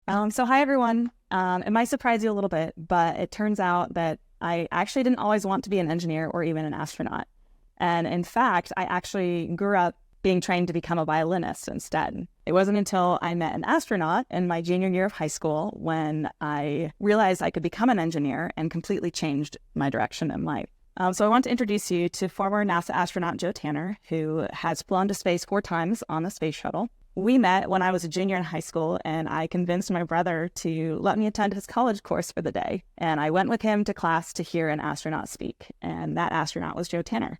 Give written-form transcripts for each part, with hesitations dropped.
So hi, everyone. It might surprise you a little bit, but it turns out that I actually didn't always want to be an engineer or even an astronaut. And in fact, I actually grew up being trained to become a violinist instead. It wasn't until I met an astronaut in my junior year of high school when I realized I could become an engineer and completely changed my direction in life. So I want to introduce you to former NASA astronaut Joe Tanner, who has flown to space 4 times on the space shuttle. We met when I was a junior in high school, and I convinced my brother to let me attend his college course for the day. And I went with him to class to hear an astronaut speak, and that astronaut was Joe Tanner.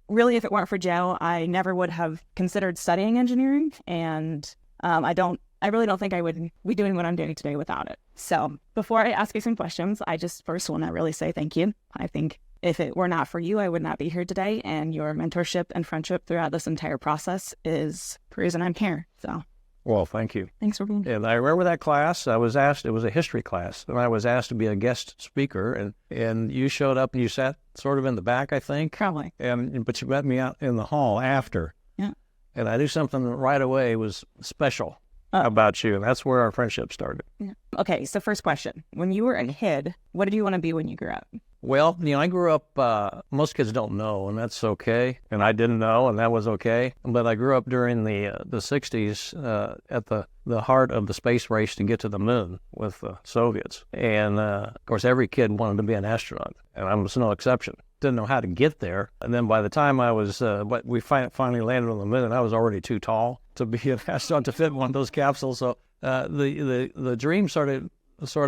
Really, if it weren't for Joe, I never would have considered studying engineering, and I really don't think I would be doing what I'm doing today without it. So before I ask you some questions, I just first want to really say thank you. I think if it were not for you, I would not be here today, and your mentorship and friendship throughout this entire process is the reason I'm here. So, well, thank you. Thanks for being here. And I remember that class. I was asked, it was a history class, and I was asked to be a guest speaker, and you showed up and you sat sort of in the back, I think. Probably. But you met me out in the hall after. Yeah. And I knew something right away was special about you, and that's where our friendship started. Yeah. Okay, so first question. When you were a kid, what did you want to be when you grew up? Well, I grew up, most kids don't know, and that's okay. And I didn't know, and that was okay. But I grew up during the 60s at the heart of the space race to get to the moon with the Soviets. And, of course, every kid wanted to be an astronaut, and I was no exception. Didn't know how to get there. And then by the time I was, we finally landed on the moon, I was already too tall to be an astronaut to fit in one of those capsules. So the dream sort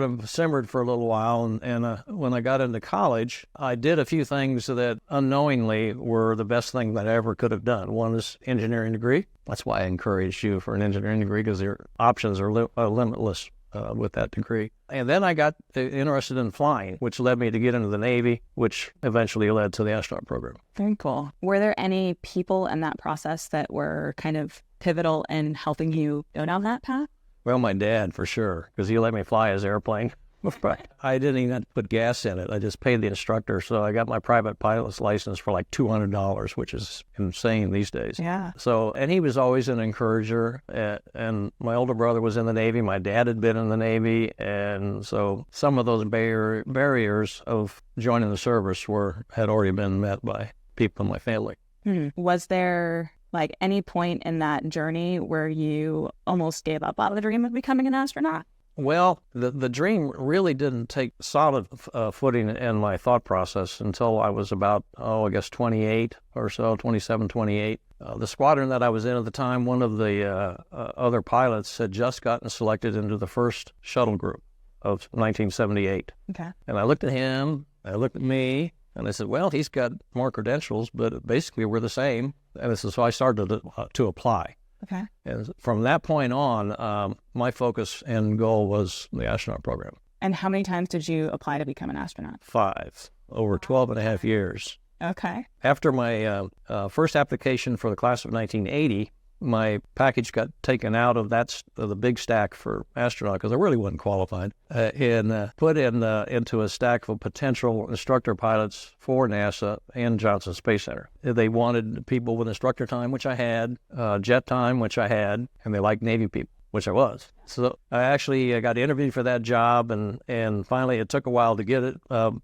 of simmered for a little while, and when I got into college, I did a few things that unknowingly were the best thing that I ever could have done. One is engineering degree. That's why I encouraged you for an engineering degree, because your options are limitless with that degree. And then I got interested in flying, which led me to get into the Navy, which eventually led to the astronaut program. Very cool. Were there any people in that process that were kind of pivotal in helping you go down that path? Well, my dad, for sure, because he let me fly his airplane. I didn't even put gas in it. I just paid the instructor. So I got my private pilot's license for like $200, which is insane these days. Yeah. So, and he was always an encourager. And my older brother was in the Navy. My dad had been in the Navy. And so some of those barriers of joining the service had already been met by people in my family. Was there like any point in that journey where you almost gave up on the dream of becoming an astronaut? Well, the dream really didn't take solid footing in my thought process until I was about, 28 or so, 27, 28. The squadron that I was in at the time, one of the other pilots had just gotten selected into the first shuttle group of 1978. Okay. And I looked at him, I looked at me, and I said, well, he's got more credentials, but basically we're the same. And so I started to apply. Okay. And from that point on, my focus and goal was the astronaut program. And how many times did you apply to become an astronaut? 5, over 12 and a half years. Okay. After my first application for the class of 1980, my package got taken out of the big stack for astronaut because I really wasn't qualified, and put into a stack of potential instructor pilots for NASA and Johnson Space Center. They wanted people with instructor time, which I had, jet time, which I had, and they liked Navy people, which I was. So I got interviewed for that job, and finally it took a while to get it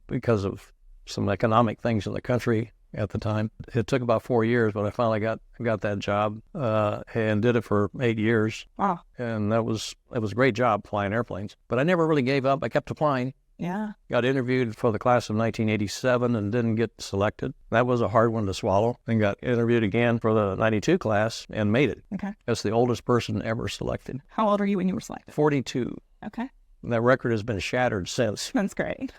because of some economic things in the country at the time. It took about 4 years, but I finally got that job and did it for 8 years. Wow. And it was a great job flying airplanes. But I never really gave up. I kept applying. Yeah. Got interviewed for the class of 1987 and didn't get selected. That was a hard one to swallow. Then got interviewed again for the 92 class and made it. Okay. As the oldest person ever selected. How old are you when you were selected? 42. Okay. And that record has been shattered since. That's great.